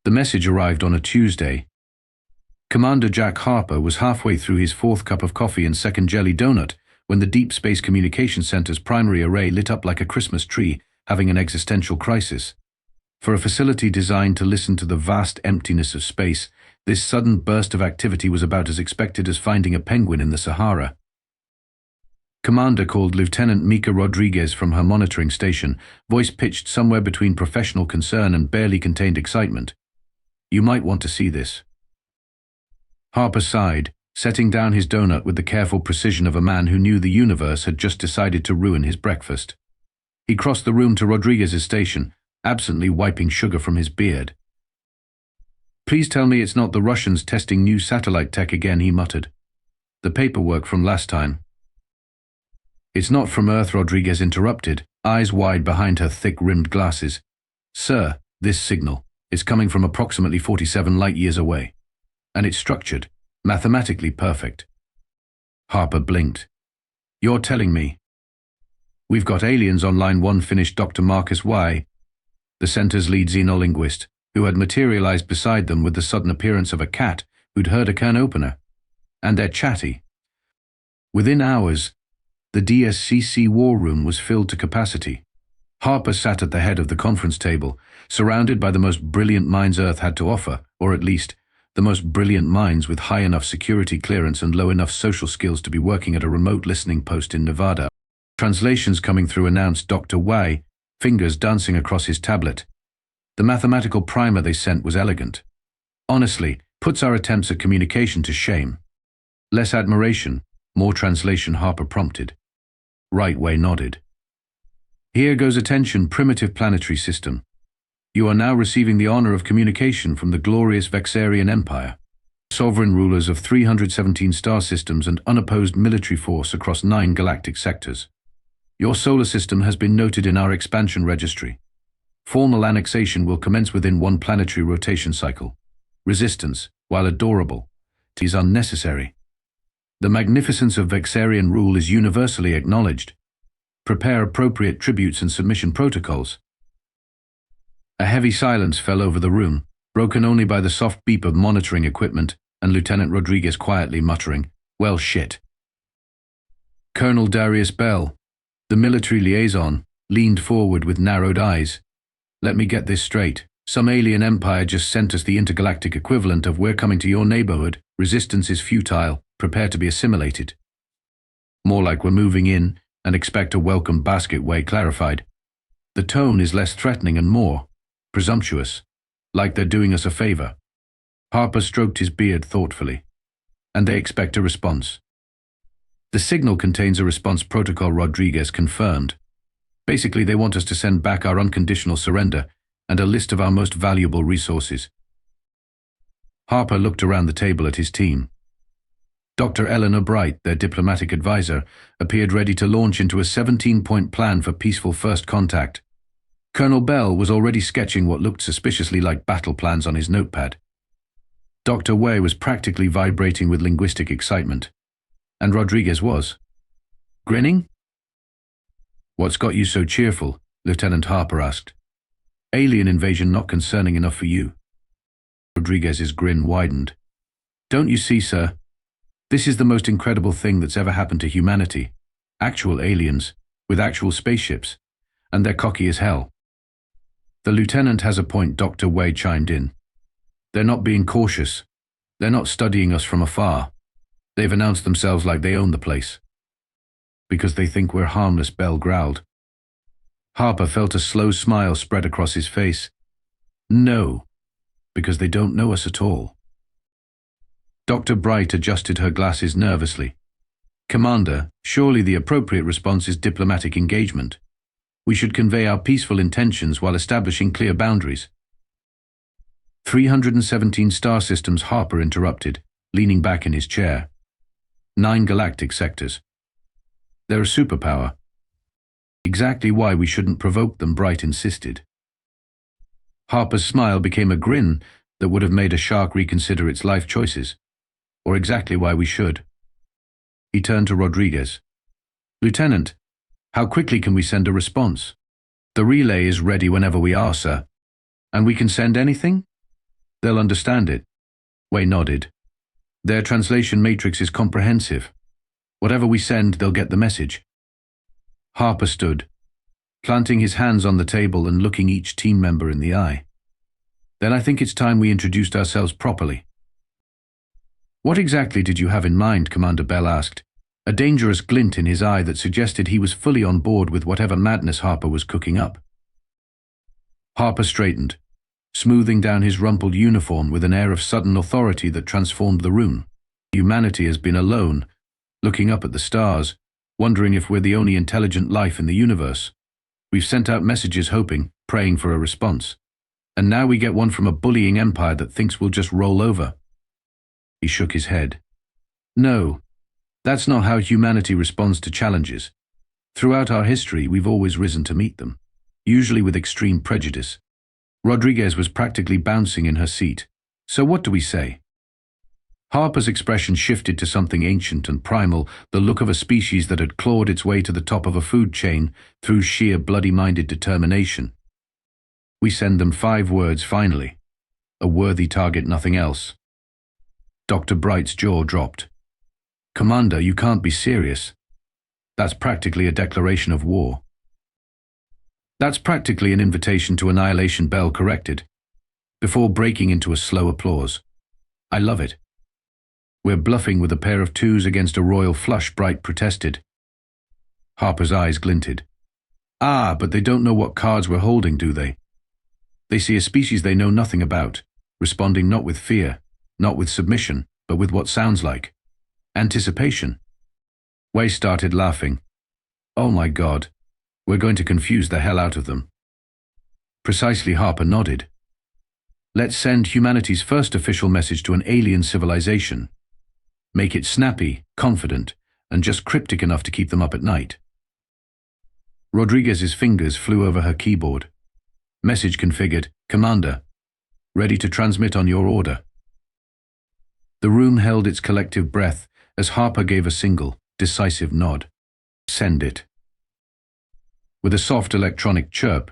The message arrived on a Tuesday. Commander Jack Harper was halfway through his fourth cup of coffee and second jelly donut when the Deep Space Communications Center's primary array lit up like a Christmas tree, having an existential crisis. For a facility designed to listen to the vast emptiness of space, this sudden burst of activity was about as expected as finding a penguin in the Sahara. Commander called Lieutenant Mika Rodriguez from her monitoring station, voice pitched somewhere between professional concern and barely contained excitement. "You might want to see this." Harper sighed, setting down his donut with the careful precision of a man who knew the universe had just decided to ruin his breakfast. He crossed the room to Rodriguez's station, absently wiping sugar from his beard. "Please tell me it's not the Russians testing new satellite tech again," he muttered. "The paperwork from last time." "It's not from Earth," Rodriguez interrupted, eyes wide behind her thick-rimmed glasses. "Sir, this signal is coming from approximately 47 light-years away. And it's structured, mathematically perfect." Harper blinked. "You're telling me?" "We've got aliens on line 1," finished Dr. Marcus Y., the center's lead xenolinguist, who had materialized beside them with the sudden appearance of a cat who'd heard a can opener. "And they're chatty." Within hours, the DSCC war room was filled to capacity. Harper sat at the head of the conference table, surrounded by the most brilliant minds Earth had to offer, or at least, the most brilliant minds with high enough security clearance and low enough social skills to be working at a remote listening post in Nevada. Translations coming through, announced Dr. Y., fingers dancing across his tablet. The mathematical primer they sent was elegant. "Honestly, puts our attempts at communication to shame." "Less admiration, more translation," Harper prompted. Right Way nodded. "Here goes attention, primitive planetary system. You are now receiving the honor of communication from the glorious Vexarian Empire, sovereign rulers of 317 star systems and unopposed military force across 9 galactic sectors. Your solar system has been noted in our expansion registry. Formal annexation will commence within 1 planetary rotation cycle. Resistance, while adorable, is unnecessary. The magnificence of Vexarian rule is universally acknowledged. Prepare appropriate tributes and submission protocols." A heavy silence fell over the room, broken only by the soft beep of monitoring equipment and Lieutenant Rodriguez quietly muttering, "Well, shit." Colonel Darius Bell, the military liaison, leaned forward with narrowed eyes. "Let me get this straight. Some alien empire just sent us the intergalactic equivalent of 'We're coming to your neighborhood. Resistance is futile. Prepare to be assimilated.' More like 'We're moving in and expect a welcome basket,'" Way clarified. "The tone is less threatening and more presumptuous, like they're doing us a favor." Harper stroked his beard thoughtfully. "And they expect a response." "The signal contains a response protocol," Rodriguez confirmed. "Basically, they want us to send back our unconditional surrender and a list of our most valuable resources." Harper looked around the table at his team. Dr. Eleanor Bright, their diplomatic advisor, appeared ready to launch into a 17-point plan for peaceful first contact. Colonel Bell was already sketching what looked suspiciously like battle plans on his notepad. Dr. Way was practically vibrating with linguistic excitement. And Rodriguez was. "Grinning?" "What's got you so cheerful?" Lieutenant Harper asked. "Alien invasion not concerning enough for you?" Rodriguez's grin widened. "Don't you see, sir? This is the most incredible thing that's ever happened to humanity. Actual aliens, with actual spaceships, and they're cocky as hell." "The lieutenant has a point," Dr. Way chimed in. "They're not being cautious. They're not studying us from afar. They've announced themselves like they own the place." "Because they think we're harmless," Bell growled. Harper felt a slow smile spread across his face. "No, because they don't know us at all." Dr. Bright adjusted her glasses nervously. "Commander, surely the appropriate response is diplomatic engagement. We should convey our peaceful intentions while establishing clear boundaries." 317 star systems," Harper interrupted, leaning back in his chair. 9 galactic sectors. They're a superpower. Exactly why we shouldn't provoke them, Bright insisted. Harper's smile became a grin that would have made a shark reconsider its life choices. Or exactly why we should. He turned to Rodriguez. "Lieutenant, how quickly can we send a response?" "The relay is ready whenever we are, sir." "And we can send anything?" They'll understand it. Wei nodded. Their translation matrix is comprehensive. Whatever we send, they'll get the message. Harper stood, planting his hands on the table and looking each team member in the eye. Then I think it's time we introduced ourselves properly. What exactly did you have in mind? Commander Bell asked, a dangerous glint in his eye that suggested he was fully on board with whatever madness Harper was cooking up. Harper straightened, smoothing down his rumpled uniform with an air of sudden authority that transformed the room. Humanity has been alone, looking up at the stars, wondering if we're the only intelligent life in the universe. We've sent out messages hoping, praying for a response. And now we get one from a bullying empire that thinks we'll just roll over. He shook his head. No, that's not how humanity responds to challenges. Throughout our history, we've always risen to meet them, usually with extreme prejudice. Rodriguez was practically bouncing in her seat. So what do we say? Harper's expression shifted to something ancient and primal, the look of a species that had clawed its way to the top of a food chain through sheer bloody-minded determination. We send them 5 words finally. A worthy target, nothing else. Dr. Bright's jaw dropped. Commander, you can't be serious. That's practically a declaration of war. That's practically an invitation to annihilation, Bell corrected, before breaking into a slow applause. I love it. We're bluffing with a pair of 2s against a royal flush, Bright protested. Harper's eyes glinted. Ah, but they don't know what cards we're holding, do they? They see a species they know nothing about, responding not with fear, not with submission, but with what sounds like anticipation. Wei started laughing. Oh my God, we're going to confuse the hell out of them. Precisely, Harper nodded. Let's send humanity's first official message to an alien civilization. Make it snappy, confident, and just cryptic enough to keep them up at night. Rodriguez's fingers flew over her keyboard. Message configured, Commander. Ready to transmit on your order. The room held its collective breath as Harper gave a single, decisive nod. Send it. With a soft electronic chirp,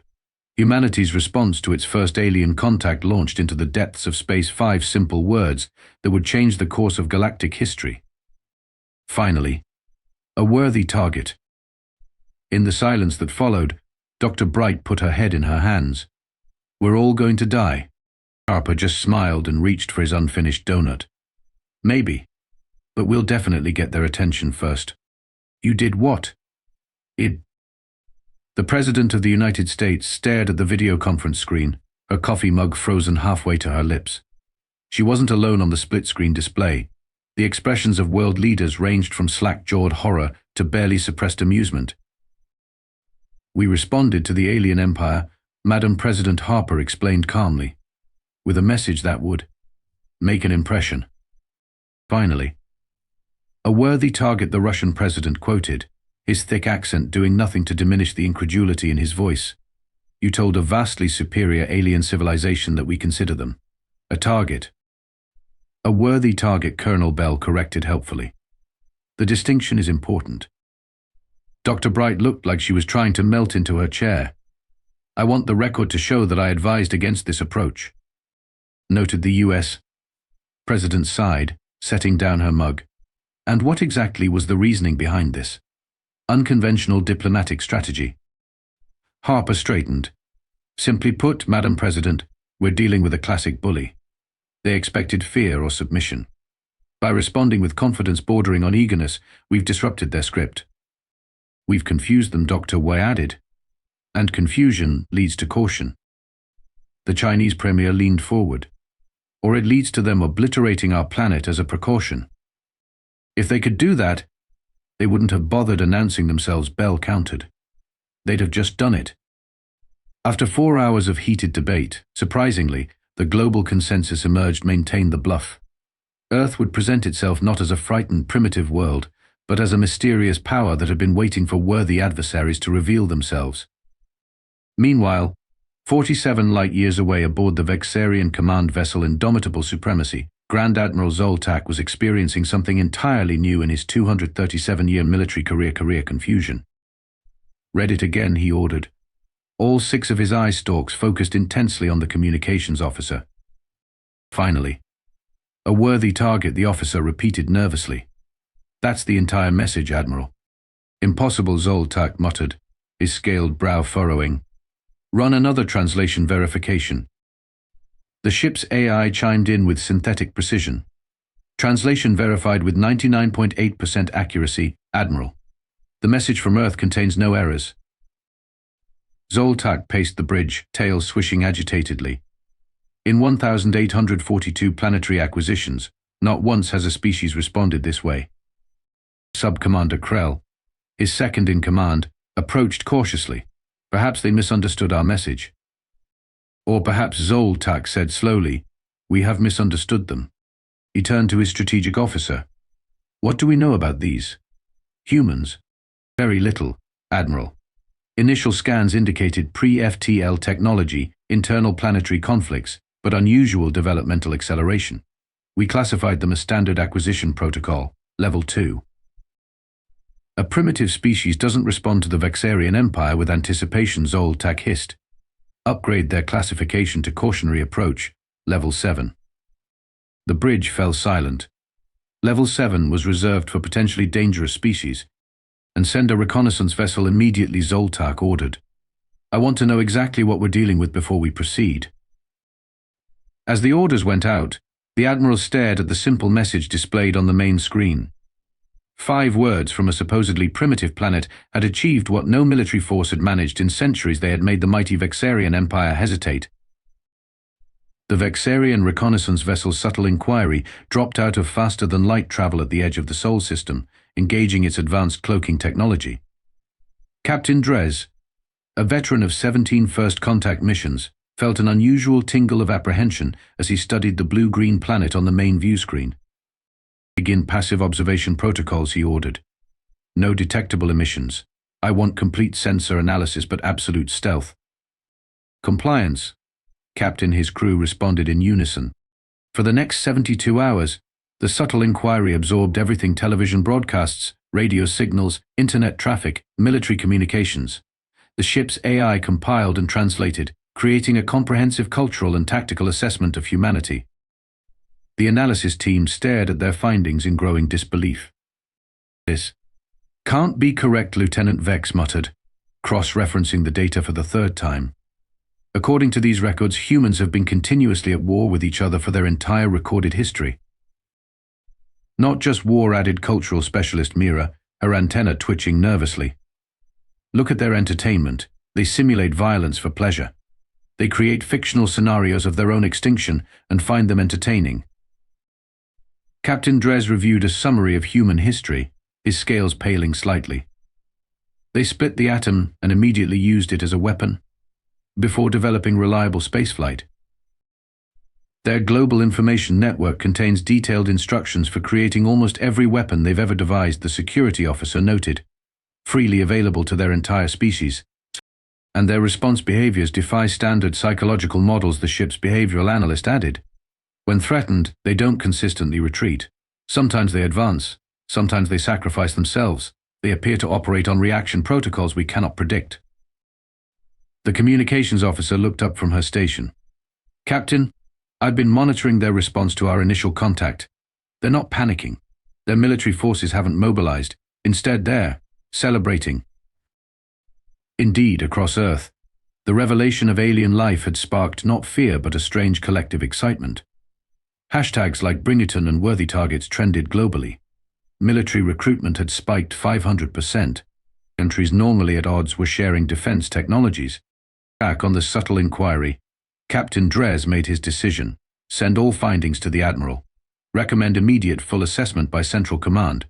humanity's response to its first alien contact launched into the depths of space 5 simple words that would change the course of galactic history. Finally, a worthy target. In the silence that followed, Dr. Bright put her head in her hands. We're all going to die. Harper just smiled and reached for his unfinished donut. Maybe, but we'll definitely get their attention first. You did what? The President of the United States stared at the video conference screen, her coffee mug frozen halfway to her lips. She wasn't alone on the split-screen display. The expressions of world leaders ranged from slack-jawed horror to barely suppressed amusement. We responded to the alien empire, Madam President Harper explained calmly, with a message that would make an impression. Finally, a worthy target, the Russian president quoted, his thick accent doing nothing to diminish the incredulity in his voice. You told a vastly superior alien civilization that we consider them a target. A worthy target, Colonel Bell corrected helpfully. The distinction is important. Dr. Bright looked like she was trying to melt into her chair. I want the record to show that I advised against this approach. Noted the U.S. President sighed, setting down her mug. And what exactly was the reasoning behind this? Unconventional diplomatic strategy. Harper straightened. Simply put, Madam President, we're dealing with a classic bully. They expected fear or submission. By responding with confidence bordering on eagerness, we've disrupted their script. We've confused them, Dr. Wei added. And confusion leads to caution. The Chinese premier leaned forward. Or it leads to them obliterating our planet as a precaution. If they could do that, they wouldn't have bothered announcing themselves, Bell countered. They'd have just done it. After 4 hours of heated debate, surprisingly, the global consensus emerged maintained the bluff. Earth would present itself not as a frightened primitive world, but as a mysterious power that had been waiting for worthy adversaries to reveal themselves. Meanwhile, 47 light-years away aboard the Vexarian command vessel Indomitable Supremacy, Grand Admiral Zoltak was experiencing something entirely new in his 237-year military career confusion. Read it again, he ordered. All 6 of his eye stalks focused intensely on the communications officer. Finally, a worthy target, the officer repeated nervously. That's the entire message, Admiral. Impossible, Zoltak muttered, his scaled brow furrowing. Run another translation verification. The ship's AI chimed in with synthetic precision. Translation verified with 99.8% accuracy, Admiral. The message from Earth contains no errors. Zoltak paced the bridge, tail swishing agitatedly. In 1,842 planetary acquisitions, not once has a species responded this way. Sub-Commander Krell, his second in command, approached cautiously. Perhaps they misunderstood our message. Or perhaps, Zoltak said slowly, we have misunderstood them. He turned to his strategic officer. What do we know about these humans? Very little, Admiral. Initial scans indicated pre-FTL technology, internal planetary conflicts, but unusual developmental acceleration. We classified them as Standard Acquisition Protocol, Level 2. A primitive species doesn't respond to the Vexarian Empire with anticipation, Zoltak hissed. Upgrade their classification to Cautionary Approach, Level 7. The bridge fell silent. Level 7 was reserved for potentially dangerous species. And send a reconnaissance vessel immediately, Zoltak ordered. I want to know exactly what we're dealing with before we proceed. As the orders went out, the Admiral stared at the simple message displayed on the main screen. 5 words from a supposedly primitive planet had achieved what no military force had managed in centuries. They had made the mighty Vexarian Empire hesitate. The Vexarian reconnaissance vessel's subtle inquiry dropped out of faster-than-light travel at the edge of the Sol system, engaging its advanced cloaking technology. Captain Dres, a veteran of 17 first contact missions, felt an unusual tingle of apprehension as he studied the blue-green planet on the main view screen. Begin passive observation protocols, he ordered. No detectable emissions. I want complete sensor analysis but absolute stealth. Compliance. Captain and his crew responded in unison. For the next 72 hours, the subtle inquiry absorbed everything: television broadcasts, radio signals, internet traffic, military communications. The ship's AI compiled and translated, creating a comprehensive cultural and tactical assessment of humanity. The analysis team stared at their findings in growing disbelief. This can't be correct, Lieutenant Vex muttered, cross-referencing the data for the 3rd time. According to these records, humans have been continuously at war with each other for their entire recorded history. Not just war, added cultural specialist Mira, her antenna twitching nervously. Look at their entertainment. They simulate violence for pleasure. They create fictional scenarios of their own extinction and find them entertaining. Captain Dres reviewed a summary of human history, his scales paling slightly. They split the atom and immediately used it as a weapon, before developing reliable spaceflight. Their global information network contains detailed instructions for creating almost every weapon they've ever devised, the security officer noted, freely available to their entire species. And their response behaviors defy standard psychological models, the ship's behavioral analyst added. When threatened, they don't consistently retreat. Sometimes they advance, sometimes they sacrifice themselves. They appear to operate on reaction protocols we cannot predict. The communications officer looked up from her station. Captain, I've been monitoring their response to our initial contact. They're not panicking. Their military forces haven't mobilized. Instead, they're celebrating. Indeed, across Earth, the revelation of alien life had sparked not fear but a strange collective excitement. Hashtags like Bring It On and Worthy Targets trended globally. Military recruitment had spiked 500%. Countries normally at odds were sharing defense technologies. Back on the subtle inquiry, Captain Dres made his decision. Send all findings to the Admiral. Recommend immediate full assessment by Central Command.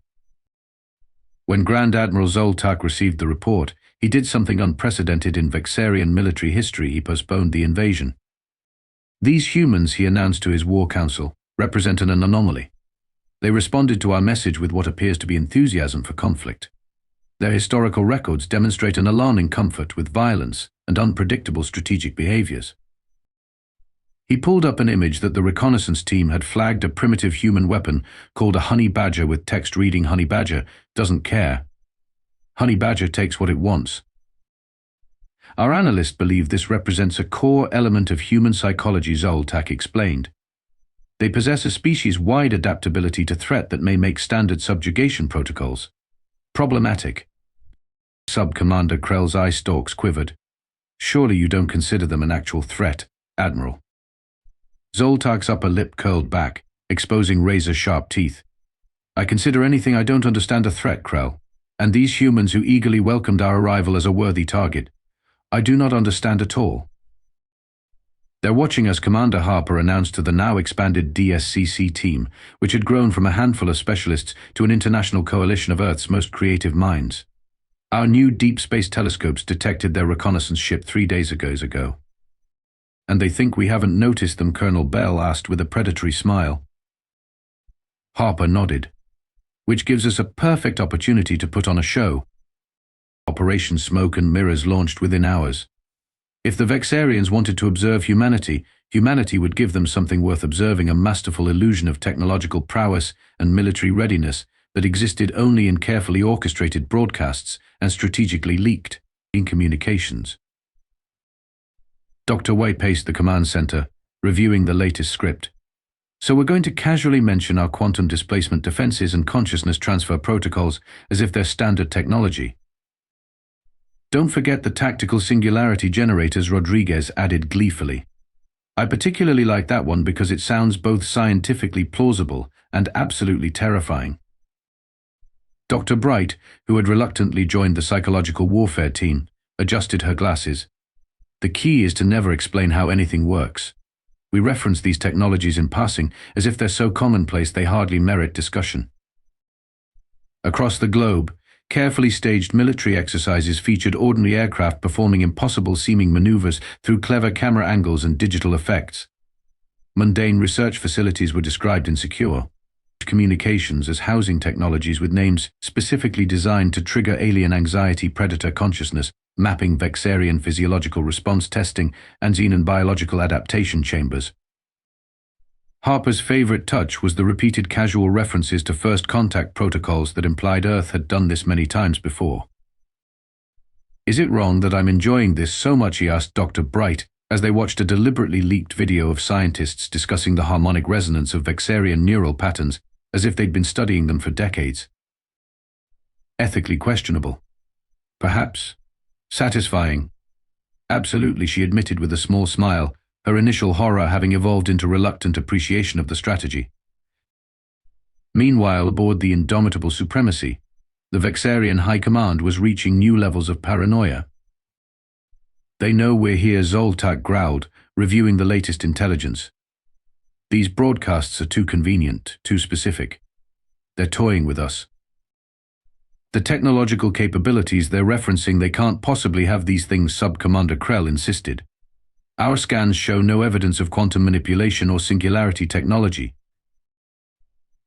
When Grand Admiral Zoltak received the report, he did something unprecedented in Vexarian military history. He postponed the invasion. These humans, he announced to his war council, represent an anomaly. They responded to our message with what appears to be enthusiasm for conflict. Their historical records demonstrate an alarming comfort with violence and unpredictable strategic behaviors. He pulled up an image that the reconnaissance team had flagged: a primitive human weapon called a honey badger, with text reading "Honey Badger doesn't care. Honey Badger takes what it wants." Our analysts believe this represents a core element of human psychology, Zoltak explained. They possess a species-wide adaptability to threat that may make standard subjugation protocols problematic. Sub-Commander Krell's eye stalks quivered. Surely you don't consider them an actual threat, Admiral. Zoltak's upper lip curled back, exposing razor-sharp teeth. I consider anything I don't understand a threat, Krell, and these humans who eagerly welcomed our arrival as a worthy target, I do not understand at all. They're watching as Commander Harper announced to the now expanded DSCC team, which had grown from a handful of specialists to an international coalition of Earth's most creative minds. Our new deep space telescopes detected their reconnaissance ship 3 days ago. And they think we haven't noticed them, Colonel Bell asked with a predatory smile. Harper nodded. Which gives us a perfect opportunity to put on a show. Operation Smoke and Mirrors launched within hours. If the Vexarians wanted to observe humanity, humanity would give them something worth observing, a masterful illusion of technological prowess and military readiness that existed only in carefully orchestrated broadcasts and strategically leaked in communications. Dr. White paced the command center, reviewing the latest script. So we're going to casually mention our quantum displacement defenses and consciousness transfer protocols as if they're standard technology. Don't forget the tactical singularity generators, Rodriguez added gleefully. I particularly like that one because it sounds both scientifically plausible and absolutely terrifying. Dr. Bright, who had reluctantly joined the psychological warfare team, adjusted her glasses. The key is to never explain how anything works. We reference these technologies in passing as if they're so commonplace they hardly merit discussion. Across the globe, carefully staged military exercises featured ordinary aircraft performing impossible-seeming maneuvers through clever camera angles and digital effects. Mundane research facilities were described in secure communications as housing technologies with names specifically designed to trigger alien anxiety, predator consciousness, mapping, Vexarian physiological response testing, and xenon biological adaptation chambers. Harper's favorite touch was the repeated casual references to first contact protocols that implied Earth had done this many times before. Is it wrong that I'm enjoying this so much, he asked Dr. Bright, as they watched a deliberately leaked video of scientists discussing the harmonic resonance of Vexarian neural patterns as if they'd been studying them for decades. Ethically questionable. Perhaps. Satisfying. Absolutely, she admitted with a small smile, her initial horror having evolved into reluctant appreciation of the strategy. Meanwhile, aboard the indomitable Supremacy, the Vexarian High Command was reaching new levels of paranoia. They know we're here, Zoltak growled, reviewing the latest intelligence. These broadcasts are too convenient, too specific. They're toying with us. The technological capabilities they're referencing, they can't possibly have these things, Sub-Commander Krell insisted. Our scans show no evidence of quantum manipulation or singularity technology.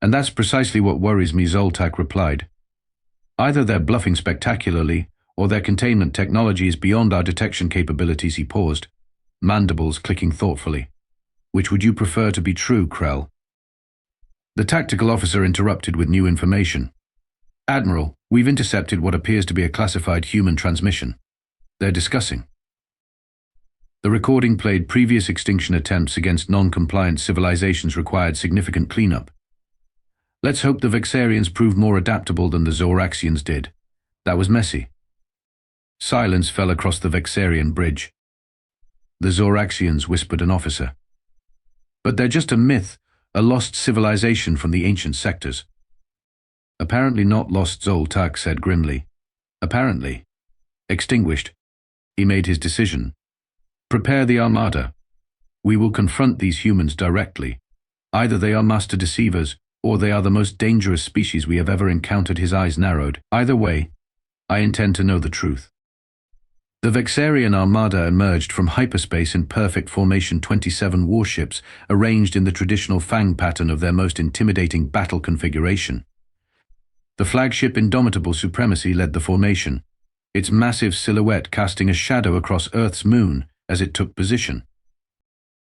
And that's precisely what worries me, Zoltak replied. Either they're bluffing spectacularly, or their containment technology is beyond our detection capabilities. He paused, mandibles clicking thoughtfully. Which would you prefer to be true, Krell? The tactical officer interrupted with new information. Admiral, we've intercepted what appears to be a classified human transmission. They're discussing. The recording played previous extinction attempts against non-compliant civilizations required significant cleanup. Let's hope the Vexarians prove more adaptable than the Zoraxians did. That was messy. Silence fell across the Vexarian bridge. The Zoraxians, whispered an officer. But they're just a myth, a lost civilization from the ancient sectors. Apparently not lost, Zoltak said grimly. Apparently. Extinguished. He made his decision. Prepare the Armada. We will confront these humans directly. Either they are master deceivers, or they are the most dangerous species we have ever encountered. His eyes narrowed. Either way, I intend to know the truth. The Vexarian Armada emerged from hyperspace in perfect formation, 27 warships arranged in the traditional fang pattern of their most intimidating battle configuration. The flagship Indomitable Supremacy led the formation, its massive silhouette casting a shadow across Earth's moon as it took position.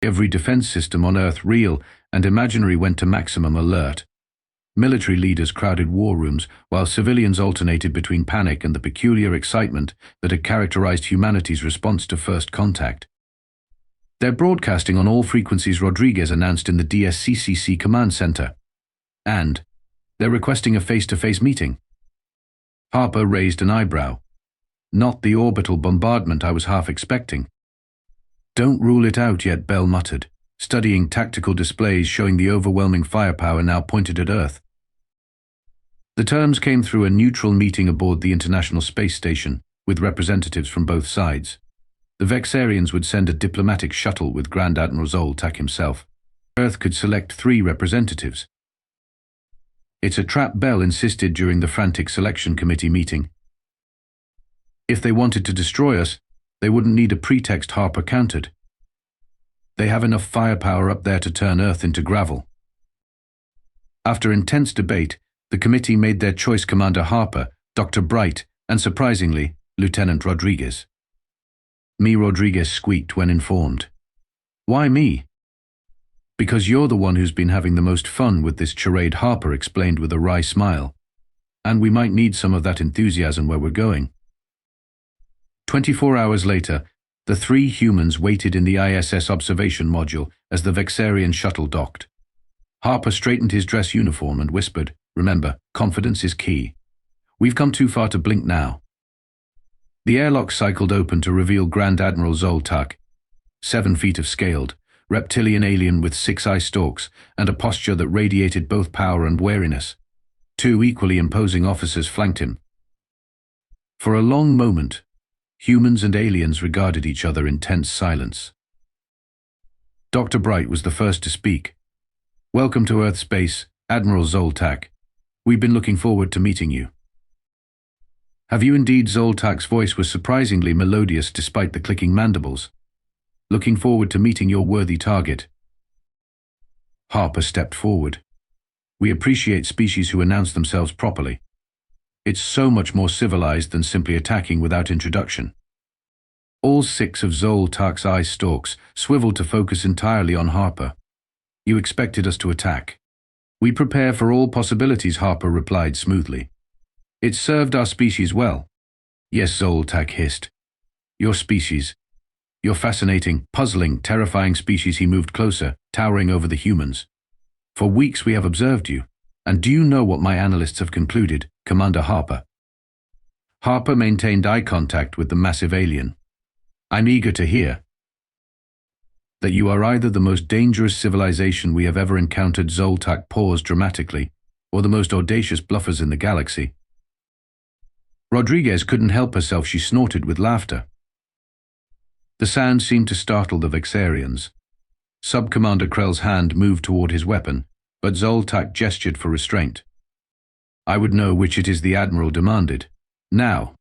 Every defense system on Earth, real and imaginary, went to maximum alert. Military leaders crowded war rooms, while civilians alternated between panic and the peculiar excitement that had characterized humanity's response to first contact. They're broadcasting on all frequencies, Rodriguez announced in the DSCCC command center. And they're requesting a face-to-face meeting. Harper raised an eyebrow. Not the orbital bombardment I was half expecting. Don't rule it out yet, Bell muttered, studying tactical displays showing the overwhelming firepower now pointed at Earth. The terms came through a neutral meeting aboard the International Space Station, with representatives from both sides. The Vexarians would send a diplomatic shuttle with Grand Admiral Zoltak himself. Earth could select 3 representatives. It's a trap, Bell insisted during the frantic selection committee meeting. If they wanted to destroy us, they wouldn't need a pretext, Harper countered. They have enough firepower up there to turn Earth into gravel. After intense debate, the committee made their choice: Commander Harper, Dr. Bright, and surprisingly, Lieutenant Rodriguez. Me, Rodriguez squeaked when informed. Why me? Because you're the one who's been having the most fun with this charade, Harper explained with a wry smile. And we might need some of that enthusiasm where we're going. 24 hours later, the 3 humans waited in the ISS observation module as the Vexarian shuttle docked. Harper straightened his dress uniform and whispered, "Remember, confidence is key. We've come too far to blink now." The airlock cycled open to reveal Grand Admiral Zoltak, 7 feet of scaled, reptilian alien with 6 eye stalks and a posture that radiated both power and wariness. 2 equally imposing officers flanked him. For a long moment, humans and aliens regarded each other in tense silence. Dr. Bright was the first to speak. "Welcome to Earth space, Admiral Zoltak. We've been looking forward to meeting you." "Have you indeed?" Zoltak's voice was surprisingly melodious despite the clicking mandibles. "Looking forward to meeting your worthy target." Harper stepped forward. "We appreciate species who announce themselves properly. It's so much more civilized than simply attacking without introduction." All 6 of Zoltak's eye stalks swiveled to focus entirely on Harper. "You expected us to attack." "We prepare for all possibilities," Harper replied smoothly. "It served our species well." "Yes," Zoltak hissed. "Your species. Your fascinating, puzzling, terrifying species." He moved closer, towering over the humans. "For weeks we have observed you. And do you know what my analysts have concluded, Commander Harper?" Harper maintained eye contact with the massive alien. "I'm eager to hear." "That you are either the most dangerous civilization we have ever encountered." Zoltak paused dramatically, "or the most audacious bluffers in the galaxy." Rodriguez couldn't help herself. She snorted with laughter. The sound seemed to startle the Vexarians. Sub-Commander Krell's hand moved toward his weapon, but Zoltak gestured for restraint. "I would know which it is," the Admiral demanded. "Now."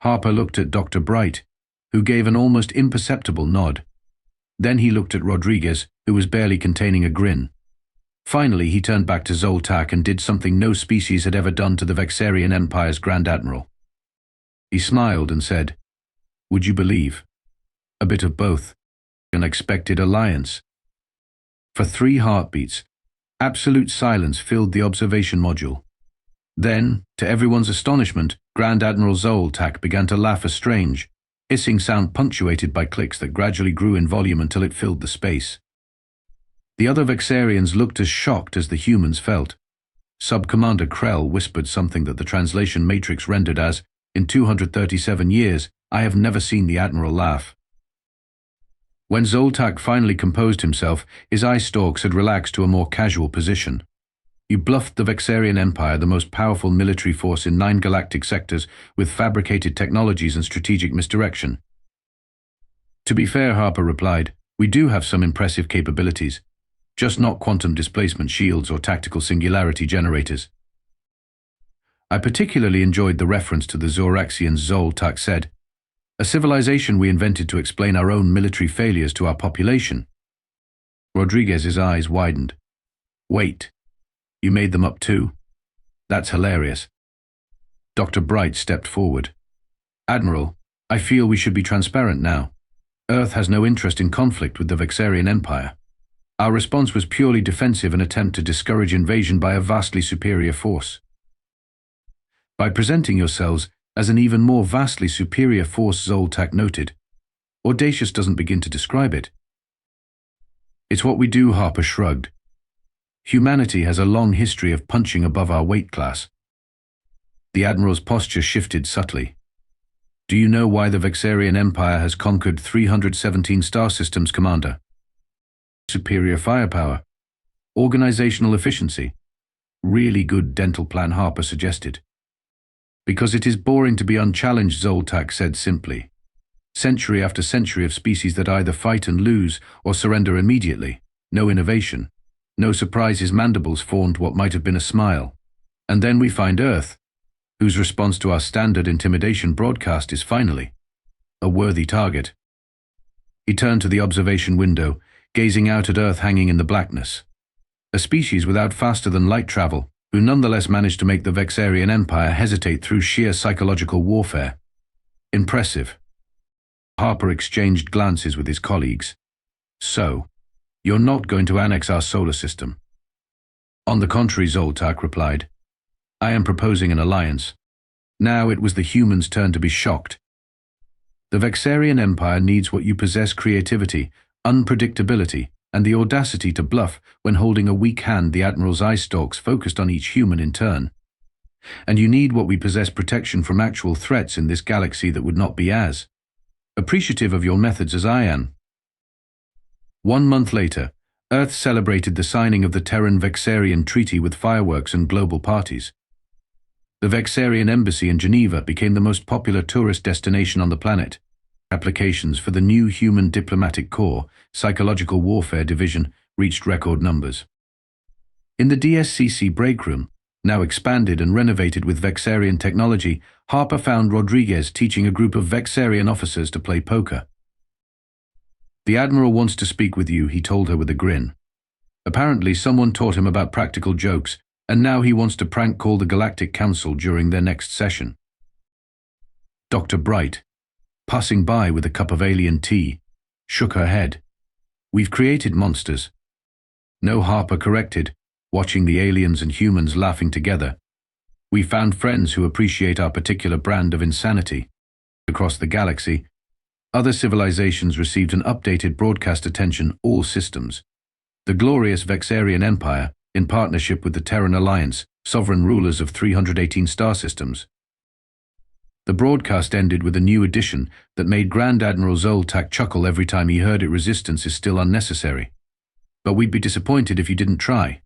Harper looked at Dr. Bright, who gave an almost imperceptible nod. Then he looked at Rodriguez, who was barely containing a grin. Finally, he turned back to Zoltak and did something no species had ever done to the Vexarian Empire's Grand Admiral. He smiled and said, "Would you believe? A bit of both. An unexpected alliance." For 3 heartbeats, absolute silence filled the observation module. Then, to everyone's astonishment, Grand Admiral Zoltak began to laugh, a strange, hissing sound punctuated by clicks that gradually grew in volume until it filled the space. The other Vexarians looked as shocked as the humans felt. Sub-Commander Krell whispered something that the translation matrix rendered as, "In 237 years, I have never seen the Admiral laugh." When Zoltak finally composed himself, his eye stalks had relaxed to a more casual position. "You bluffed the Vexarian Empire, the most powerful military force in 9 galactic sectors, with fabricated technologies and strategic misdirection." "To be fair," Harper replied, "we do have some impressive capabilities, just not quantum displacement shields or tactical singularity generators." "I particularly enjoyed the reference to the Zoraxians," Zoltak said. "A civilization we invented to explain our own military failures to our population." Rodriguez's eyes widened. "Wait, you made them up too? That's hilarious." Dr. Bright stepped forward. "Admiral, I feel we should be transparent now. Earth has no interest in conflict with the Vexarian Empire. Our response was purely defensive, an attempt to discourage invasion by a vastly superior force." "By presenting yourselves as an even more vastly superior force," Zoltak noted. "Audacious doesn't begin to describe it. It's what we do, Harper shrugged. Humanity has a long history of punching above our weight class. The Admiral's posture shifted subtly. Do you know why the Vexarian Empire has conquered 317 star systems, Commander? Superior firepower. Organizational efficiency. Really good dental plan, Harper suggested. Because it is boring to be unchallenged, Zoltak said simply. Century after century of species that either fight and lose or surrender immediately. No innovation. No surprise his mandibles formed what might have been a smile. And then we find Earth, whose response to our standard intimidation broadcast is finally a worthy target. He turned to the observation window, gazing out at Earth hanging in the blackness. A species without faster-than-light travel, who nonetheless managed to make the Vexarian Empire hesitate through sheer psychological warfare. Impressive. Harper exchanged glances with his colleagues. So, you're not going to annex our solar system? On the contrary, Zoltak replied. I am proposing an alliance. Now it was the humans' turn to be shocked. The Vexarian Empire needs what you possess: creativity, unpredictability, and the audacity to bluff when holding a weak hand, the Admiral's eye stalks focused on each human in turn. And you need what we possess: protection from actual threats in this galaxy that would not be as appreciative of your methods as I am. 1 month later, Earth celebrated the signing of the Terran-Vexarian Treaty with fireworks and global parties. The Vexarian Embassy in Geneva became the most popular tourist destination on the planet. Applications for the new Human Diplomatic Corps, Psychological Warfare Division, reached record numbers. In the DSCC breakroom, now expanded and renovated with Vexarian technology, Harper found Rodriguez teaching a group of Vexarian officers to play poker. The Admiral wants to speak with you, he told her with a grin. Apparently someone taught him about practical jokes, and now he wants to prank call the Galactic Council during their next session. Dr. Bright, passing by with a cup of alien tea, shook her head. We've created monsters. No, Harper corrected, watching the aliens and humans laughing together. We found friends who appreciate our particular brand of insanity. Across the galaxy, other civilizations received an updated broadcast attention, all systems. The glorious Vexarian Empire, in partnership with the Terran Alliance, sovereign rulers of 318 star systems. The broadcast ended with a new addition that made Grand Admiral Zoltak chuckle every time he heard it: resistance is still unnecessary. But we'd be disappointed if you didn't try.